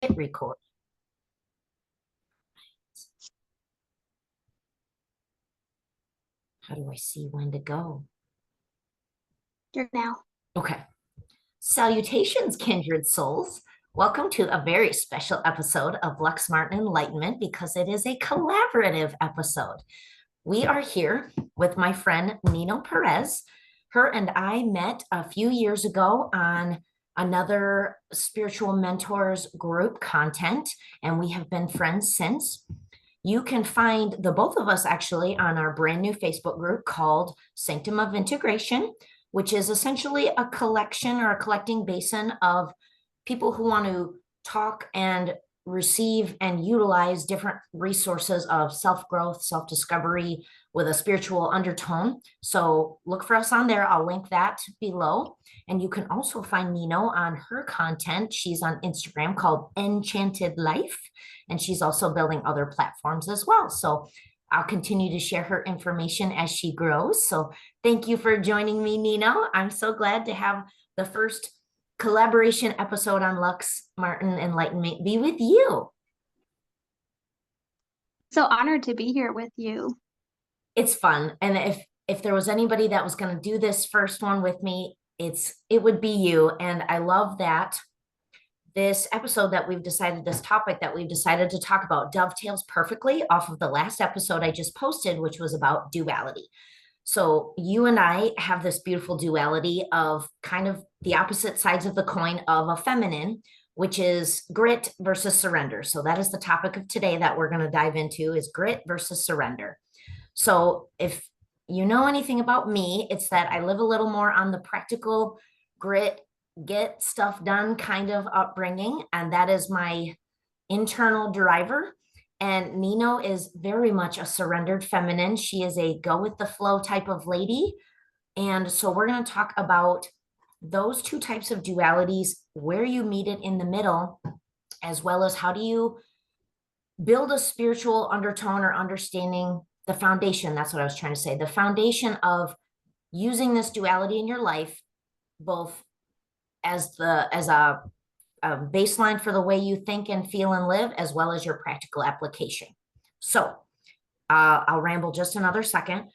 hit record. How do I see when to go? Here now. Okay. Salutations, kindred souls. Welcome to a very special episode of Lux Martin Enlightenment because it is a collaborative episode. We are here with my friend Nino Perez. Her and I met a few years ago on another spiritual mentors group content, and we have been friends since. You can find the both of us actually on our brand new Facebook group called Sanctum of Integration, which is essentially a collection or a collecting basin of people who want to talk and receive and utilize different resources of self growth, self discovery with a spiritual undertone. So look for us on there. I'll link that below. And you can also find Nino on her content. She's on Instagram called Enchanted Life, and she's also building other platforms as well. So I'll continue to share her information as she grows. So thank you for joining me, Nino. I'm so glad to have the first collaboration episode on Lux Martin Enlightenment be with you. So honored to be here with you. It's fun. And if there was anybody that was going to do this first one with me, it would be you. And I love that this episode that we've decided, this topic that we've decided to talk about dovetails perfectly off of the last episode I just posted, which was about duality. So you and I have this beautiful duality of kind of the opposite sides of the coin of a feminine, which is grit versus surrender. So that is the topic of today that we're going to dive into is grit versus surrender. So if you know anything about me, it's that I live a little more on the practical grit, get stuff done kind of upbringing. And that is my internal driver. And Nino is very much a surrendered feminine. She is a go with the flow type of lady. And so we're going to talk about those two types of dualities, where you meet it in the middle, as well as how do you build a spiritual undertone or understanding the foundation. That's what I was trying to say. The foundation of using this duality in your life, both as a baseline for the way you think and feel and live, as well as your practical application. So I'll ramble just another second.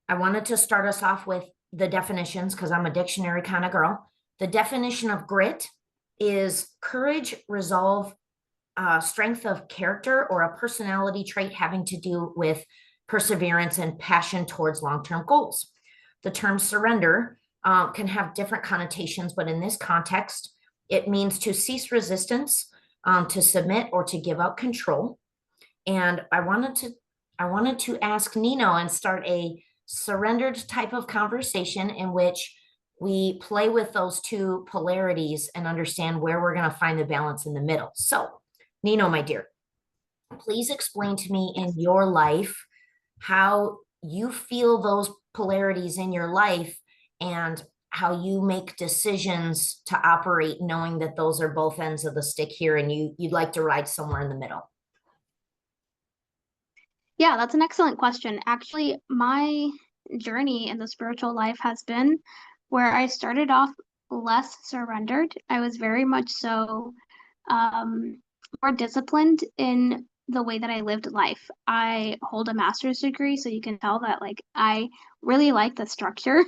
I wanted to start us off with the definitions because I'm a dictionary kind of girl. The definition of grit is courage, resolve, strength of character, or a personality trait having to do with perseverance and passion towards long-term goals. The term surrender can have different connotations, but in this context, it means to cease resistance, to submit, or to give up control. And I wanted to ask Nino and start a surrendered type of conversation in which we play with those two polarities and understand where we're going to find the balance in the middle. So, Nino, my dear, please explain to me in your life how you feel those polarities in your life and how you make decisions to operate knowing that those are both ends of the stick here and you'd like to ride somewhere in the middle. Yeah, that's an excellent question. Actually, my journey in the spiritual life has been where I started off less surrendered. I was very much so more disciplined in the way that I lived life. I hold a master's degree, so you can tell that like I really like the structure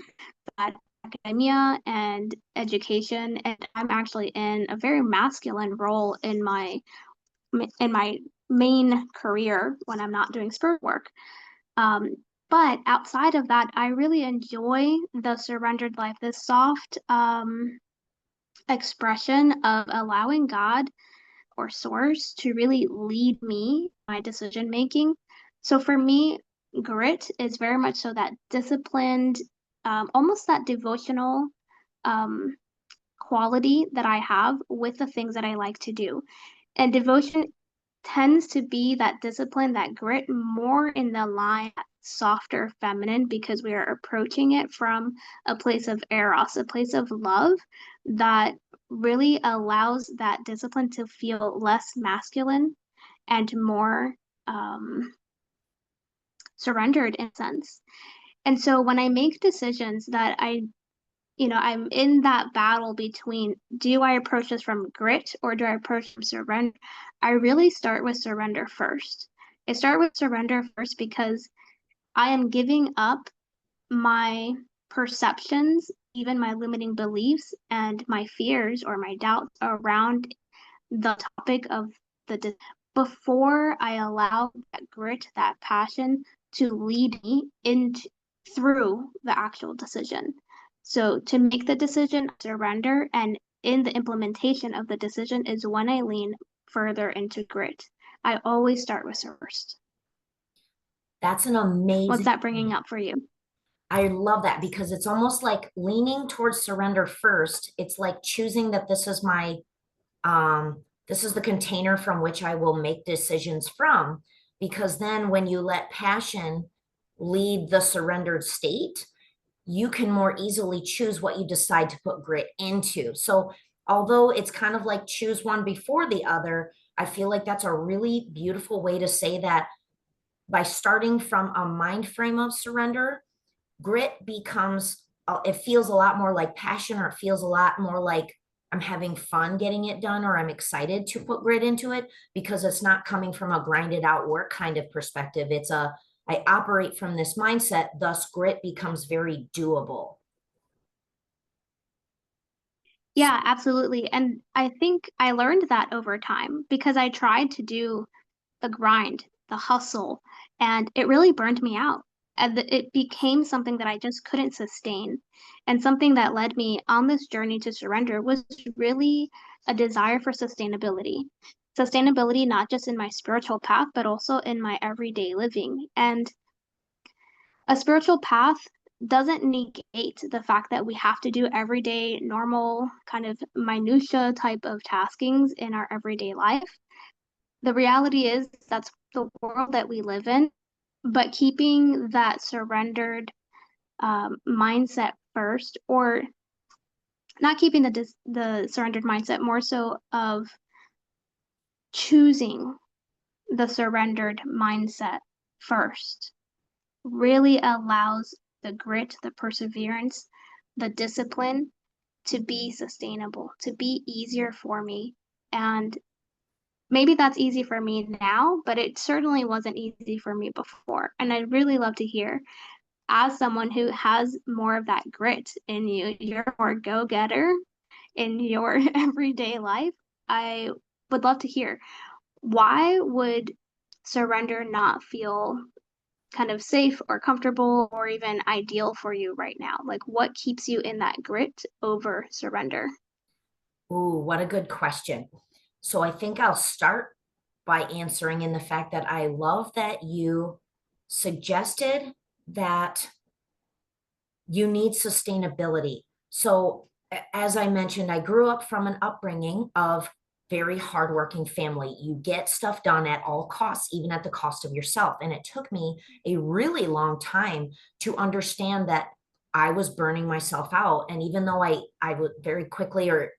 that academia and education, and I'm actually in a very masculine role in my main career when I'm not doing spirit work. Um, but outside of that, I really enjoy the surrendered life, this soft expression of allowing God or source to really lead me, my decision making. So for me, grit is very much so that disciplined, almost that devotional um, quality that I have with the things that I like to do. And devotion tends to be that discipline, that grit, more in the line softer feminine because we are approaching it from a place of eros, a place of love that really allows that discipline to feel less masculine and more surrendered in a sense. And so when I make decisions that I I'm in that battle between, do I approach this from grit or do I approach from surrender? I really start with surrender first. I start with surrender first because I am giving up my perceptions, even my limiting beliefs and my fears or my doubts around the topic of before I allow that grit, that passion to lead me into through the actual decision. So to make the decision, surrender, and in the implementation of the decision is when I lean further into grit. I always start with first. That's an What's amazing that bringing point. up for you? I love that because it's almost like leaning towards surrender first. It's like choosing that this is the container from which I will make decisions from. Because then when you let passion lead the surrendered state, you can more easily choose what you decide to put grit into. So although it's kind of like choose one before the other, I feel like that's a really beautiful way to say that by starting from a mind frame of surrender, grit becomes, it feels a lot more like passion, or it feels a lot more like I'm having fun getting it done, or I'm excited to put grit into it because it's not coming from a grinded out work kind of perspective. I operate from this mindset, thus grit becomes very doable. Yeah, absolutely. And I think I learned that over time because I tried to do the grind, the hustle, and it really burned me out. And it became something that I just couldn't sustain. And something that led me on this journey to surrender was really a desire for sustainability. Sustainability, not just in my spiritual path, but also in my everyday living. And a spiritual path doesn't negate the fact that we have to do everyday, normal, kind of minutia type of taskings in our everyday life. The reality is that's the world that we live in, but keeping that surrendered mindset first, or not keeping the surrendered mindset, more so of choosing the surrendered mindset first, really allows the grit, the perseverance, the discipline to be sustainable, to be easier for me. And maybe that's easy for me now, but it certainly wasn't easy for me before. And I'd really love to hear, as someone who has more of that grit in you, you're more go-getter in your everyday life. I would love to hear, why would surrender not feel kind of safe or comfortable or even ideal for you right now? Like, what keeps you in that grit over surrender? Ooh, what a good question. So I think I'll start by answering in the fact that I love that you suggested that you need sustainability. So, as I mentioned, I grew up from an upbringing of very hardworking family. You get stuff done at all costs, even at the cost of yourself. And it took me a really long time to understand that I was burning myself out. And even though I would very quickly, or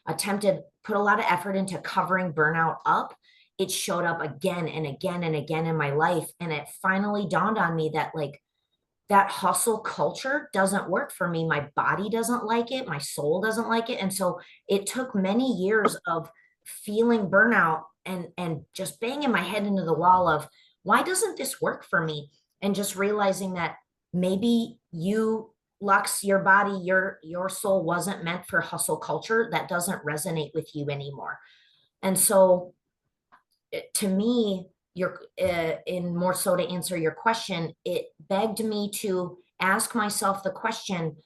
attempted, put a lot of effort into covering burnout up, it showed up again and again and again in my life. And it finally dawned on me that, like, that hustle culture doesn't work for me. My body doesn't like it. My soul doesn't like it. And so it took many years of feeling burnout and just banging my head into the wall of, why doesn't this work for me? And just realizing that maybe you, Lux, your body, your soul wasn't meant for hustle culture. That doesn't resonate with you anymore. And so to me, your in more so to answer your question, it begged me to ask myself the question,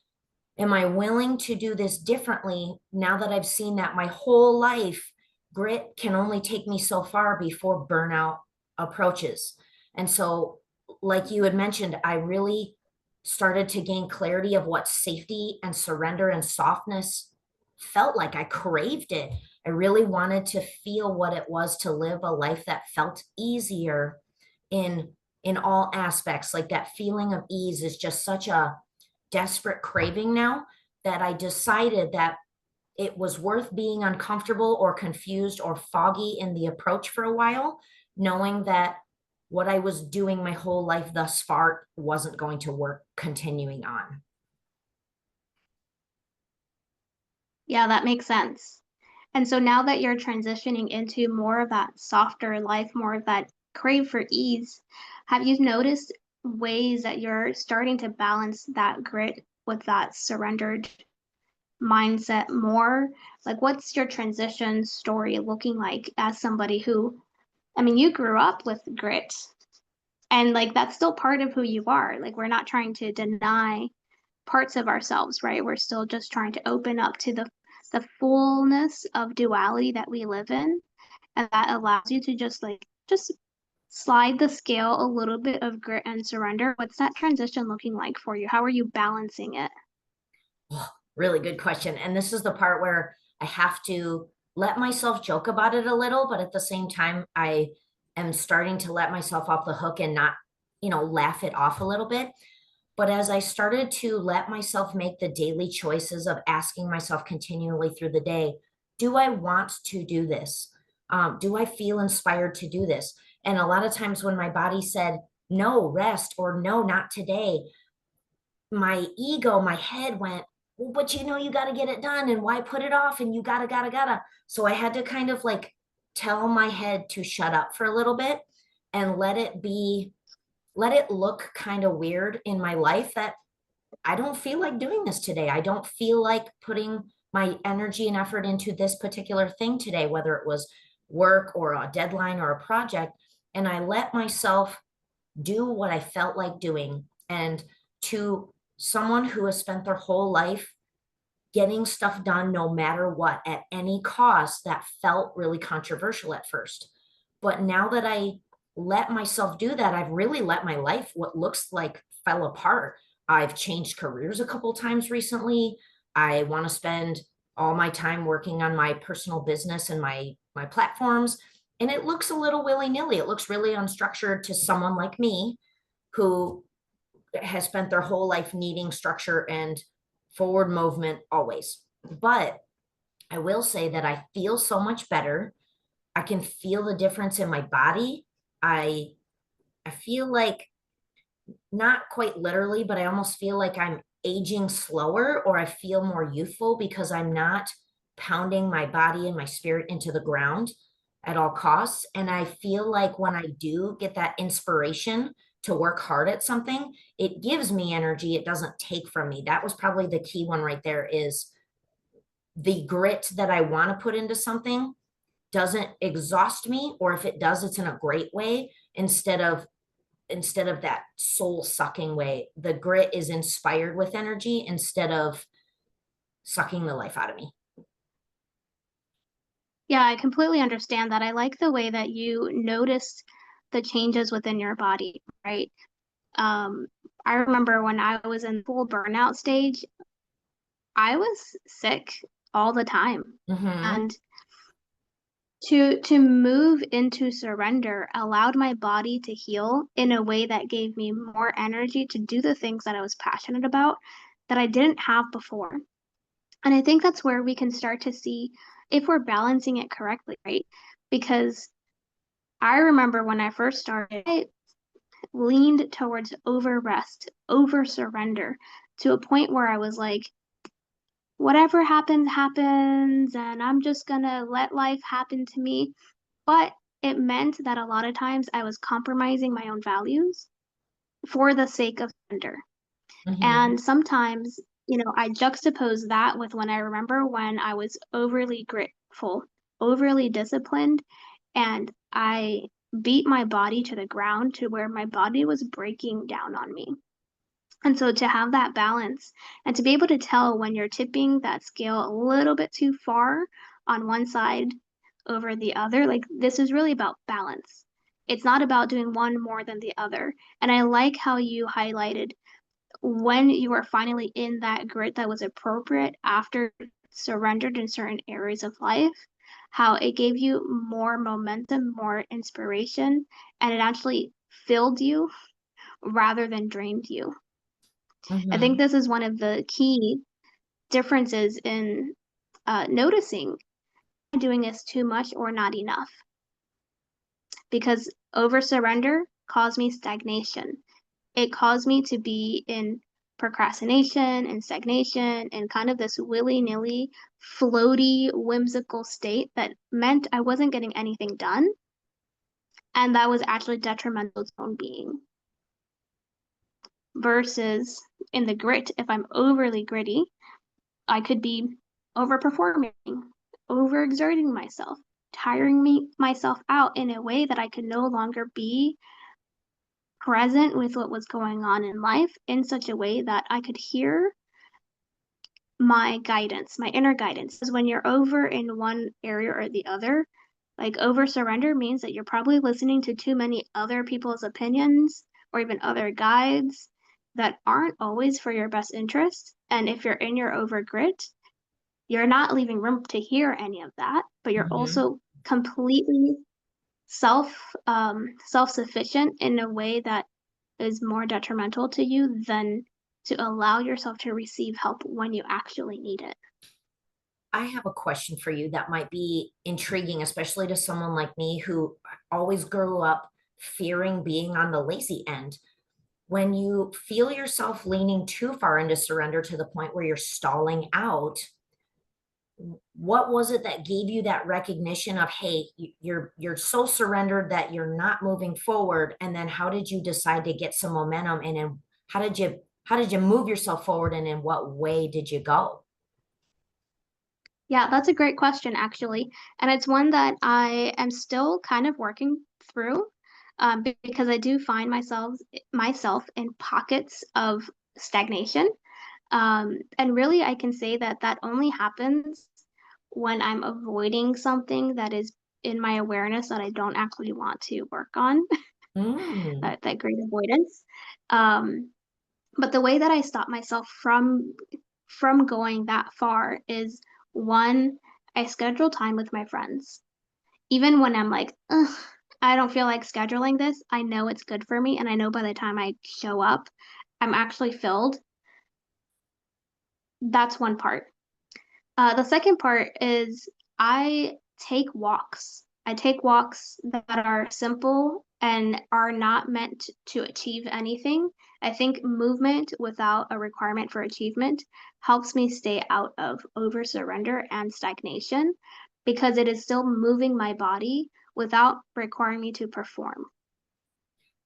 am I willing to do this differently now that I've seen that my whole life grit can only take me so far before burnout approaches? And so, like you had mentioned, I really started to gain clarity of what safety and surrender and softness felt like. I craved it. I really wanted to feel what it was to live a life that felt easier in all aspects. Like, that feeling of ease is just such a desperate craving now, that I decided that it was worth being uncomfortable or confused or foggy in the approach for a while, knowing that what I was doing my whole life thus far wasn't going to work continuing on. Yeah, that makes sense. And so now that you're transitioning into more of that softer life, more of that crave for ease, have you noticed ways that you're starting to balance that grit with that surrendered mindset more? Like, what's your transition story looking like as somebody who, I mean, you grew up with grit and like that's still part of who you are. Like, we're not trying to deny parts of ourselves, right? We're still just trying to open up to the fullness of duality that we live in. And that allows you to just slide the scale a little bit of grit and surrender. What's that transition looking like for you? How are you balancing it? Oh, really good question. And this is the part where I have to let myself joke about it a little, but at the same time, I am starting to let myself off the hook and not, laugh it off a little bit. But as I started to let myself make the daily choices of asking myself continually through the day, do I want to do this? Do I feel inspired to do this? And a lot of times when my body said, no, rest, or no, not today, my ego, my head went, well, but you got to get it done. And why put it off? And you gotta. So I had to kind of like tell my head to shut up for a little bit and let it look kind of weird in my life that I don't feel like doing this today. I don't feel like putting my energy and effort into this particular thing today, whether it was work or a deadline or a project. And I let myself do what I felt like doing. And to someone who has spent their whole life getting stuff done no matter what, at any cost, that felt really controversial at first. But now that I let myself do that, I've really let my life, what looks like, fell apart. I've changed careers a couple times recently. I want to spend all my time working on my personal business and my platforms. And it looks a little willy-nilly. It looks really unstructured to someone like me who has spent their whole life needing structure and forward movement always. But I will say that I feel so much better. I can feel the difference in my body. I I feel like, not quite literally, but I almost feel like I'm aging slower, or I feel more youthful because I'm not pounding my body and my spirit into the ground at all costs. And I feel like when I do get that inspiration to work hard at something, it gives me energy. It doesn't take from me. That was probably the key one right there, is the grit that I want to put into something doesn't exhaust me, or if it does, it's in a great way, instead of that soul sucking way. The grit is inspired with energy instead of sucking the life out of me. Yeah, I completely understand that. I like the way that you noticed the changes within your body, right? Um, I remember when I was in full burnout stage, I was sick all the time. Mm-hmm. And to move into surrender allowed my body to heal in a way that gave me more energy to do the things that I was passionate about that I didn't have before. And I think that's where we can start to see if we're balancing it correctly, right? Because I remember when I first started, I leaned towards over rest, over surrender to a point where I was like, whatever happens, happens, and I'm just gonna let life happen to me. But it meant that a lot of times I was compromising my own values for the sake of surrender. Mm-hmm. And sometimes, I juxtapose that with when I remember when I was overly grateful, overly disciplined, and I beat my body to the ground to where my body was breaking down on me. And so to have that balance and to be able to tell when you're tipping that scale a little bit too far on one side over the other, like this is really about balance. It's not about doing one more than the other. And I like how you highlighted when you were finally in that grit that was appropriate after surrendered in certain areas of life, how it gave you more momentum, more inspiration, and it actually filled you rather than drained you. I think Mm-hmm. this is one of the key differences in noticing doing this too much or not enough, because over surrender caused me stagnation. It caused me to be in procrastination and stagnation and kind of this willy-nilly, floaty, whimsical state that meant I wasn't getting anything done. And that was actually detrimental to my own being. Versus in the grit, if I'm overly gritty, I could be overperforming, overexerting myself, myself out in a way that I could no longer be present with what was going on in life in such a way that I could hear my guidance, my inner guidance. Because when you're over in one area or the other, like over surrender means that you're probably listening to too many other people's opinions or even other guides that aren't always for your best interest. And if you're in your over grit, you're not leaving room to hear any of that, but you're Mhm. also completely self-sufficient in a way that is more detrimental to you than to allow yourself to receive help when you actually need it. I have a question for you that might be intriguing, especially to someone like me who always grew up fearing being on the lazy end. When you feel yourself leaning too far into surrender to the point where you're stalling out, what was it that gave you that recognition of, hey, you're so surrendered that you're not moving forward? And then how did you decide to get some momentum, and then how did you move yourself forward, and in what way did you go? Yeah, that's a great question, actually. And it's one that I am still kind of working through because I do find myself in pockets of stagnation. And really, I can say that that only happens when I'm avoiding something that is in my awareness that I don't actually want to work on, Mm, that great avoidance. Um, but the way that I stop myself from going that far is one, I schedule time with my friends. Even when I'm like, ugh, I don't feel like scheduling this, I know it's good for me, and I know by the time I show up, I'm actually filled. That's one part. The second part is I take walks. I take walks that are simple and are not meant to achieve anything. I think movement without a requirement for achievement helps me stay out of over surrender and stagnation because it is still moving my body without requiring me to perform.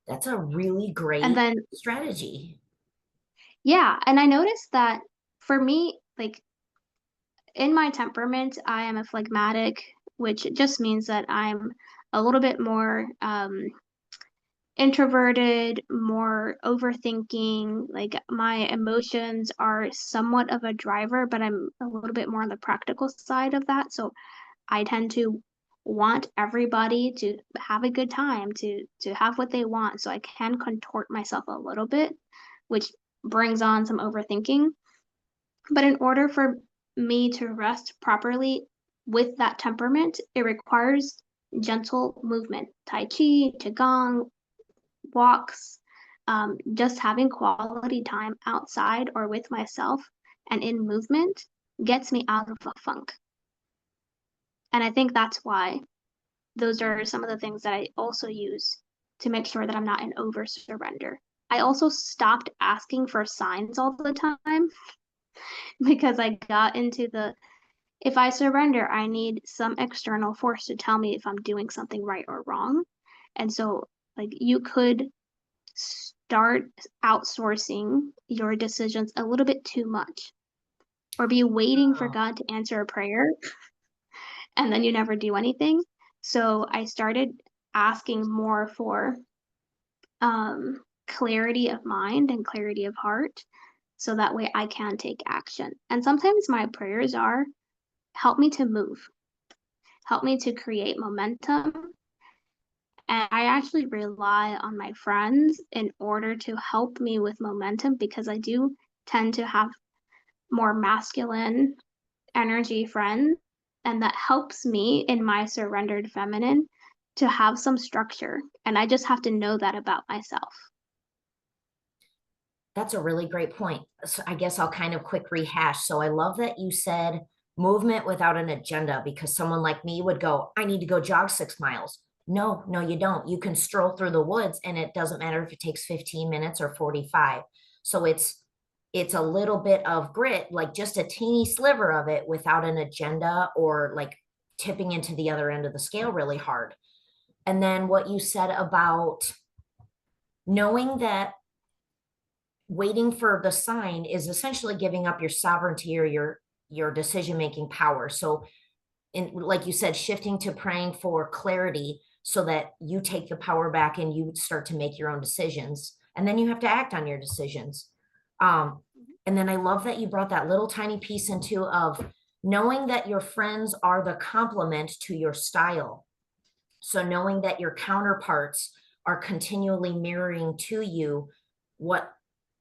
that's a really And great then, strategy. yeah, and I noticed that for me, like in my temperament, I am a phlegmatic, which just means that I'm a little bit more introverted, more overthinking. Like my emotions are somewhat of a driver, but I'm a little bit more on the practical side of that. So I tend to want everybody to have a good time, to have what they want. So I can contort myself a little bit, which brings on some overthinking. But in order for me to rest properly with that temperament, it requires gentle movement, Tai Chi, Qigong, walks, just having quality time outside or with myself and in movement gets me out of a funk. And I think that's why those are some of the things that I also use to make sure that I'm not in over surrender. I also stopped asking for signs all the time because I got into the if I surrender, I need some external force to tell me if I'm doing something right or wrong. And so, like, you could start outsourcing your decisions a little bit too much, or be waiting for Oh, God to answer a prayer, and then you never do anything. So, I started asking more for clarity of mind and clarity of heart. So that way I can take action. And sometimes my prayers are help me to move, help me to create momentum. And I actually rely on my friends in order to help me with momentum because I do tend to have more masculine energy friends. And that helps me in my surrendered feminine to have some structure. And I just have to know that about myself. that's a really great point. So I guess I'll kind of quick rehash. So I love that you said movement without an agenda, because someone like me would go, I need to go jog 6 miles. No, no, you don't. You can stroll through the woods, and it doesn't matter if it takes 15 minutes or 45. So it's it's a little bit of grit, like just a teeny sliver of it without an agenda or like tipping into the other end of the scale really hard. And then what you said about knowing that waiting for the sign is essentially giving up your sovereignty or your decision making power. So in, like you said, shifting to praying for clarity so that you take the power back and you start to make your own decisions, and then you have to act on your decisions. And then I love that you brought that little tiny piece into of knowing that your friends are the complement to your style. So knowing that your counterparts are continually mirroring to you what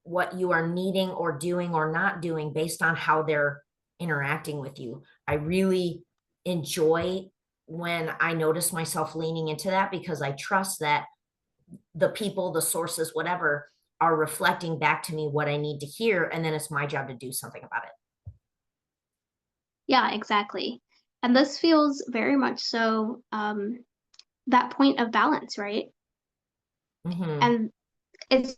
what you are needing or doing or not doing based on how they're interacting with you. I really enjoy when I notice myself leaning into that because I trust that the people, the sources, whatever, are reflecting back to me what I need to hear. And then it's my job to do something about it. Yeah, exactly. And this feels very much so that point of balance, right? Mm-hmm. And it's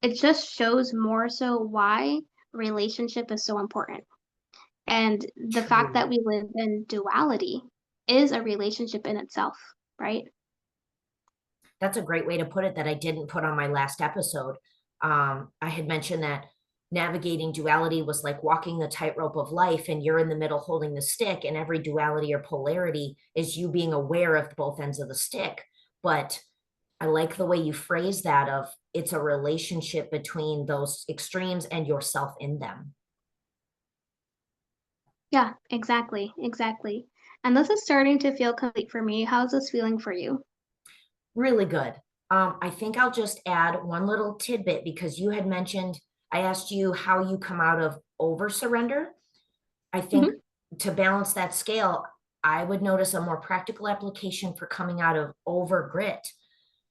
it just shows more so why relationship is so important. And the fact True. that we live in duality is a relationship in itself, right? That's a great way to put it that I didn't put on my last episode. I had mentioned that navigating duality was like walking the tightrope of life, and you're in the middle holding the stick, and every duality or polarity is you being aware of both ends of the stick. But I like the way you phrase that of it's a relationship between those extremes and yourself in them. Yeah, exactly, exactly. And this is starting to feel complete for me. How's this feeling for you? Really good. I think I'll just add one little tidbit because you had mentioned, I asked you how you come out of over surrender. I think Hmm. to balance that scale, I would notice a more practical application for coming out of over grit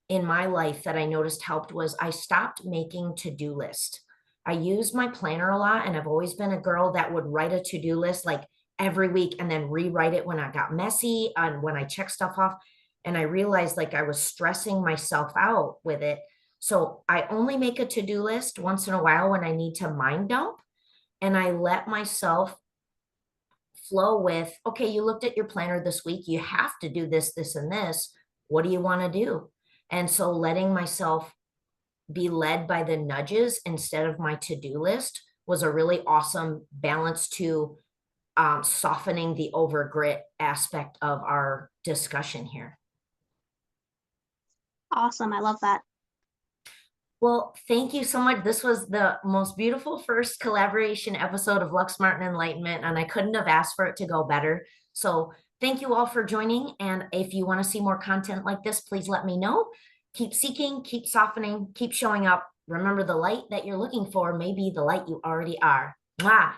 in my life that I noticed helped was I stopped making to-do list. I used my planner a lot, and I've always been a girl that would write a to-do list like every week and then rewrite it when I got messy and when I check stuff off. And I realized like I was stressing myself out with it. So I only make a to-do list once in a while when I need to mind dump. And I let myself flow with, okay, you looked at your planner this week. You have to do this, this, and this. What do you want to do? And so letting myself be led by the nudges instead of my to-do list was a really awesome balance to softening the over grit aspect of our discussion here. Awesome. I love that. Well, thank you so much. This was the most beautiful first collaboration episode of Lux Smart and Enlightenment, and I couldn't have asked for it to go better. So thank you all for joining. And if you want to see more content like this, please let me know. Keep seeking, keep softening, keep showing up. Remember, the light that you're looking for may be the light you already are. Mwah!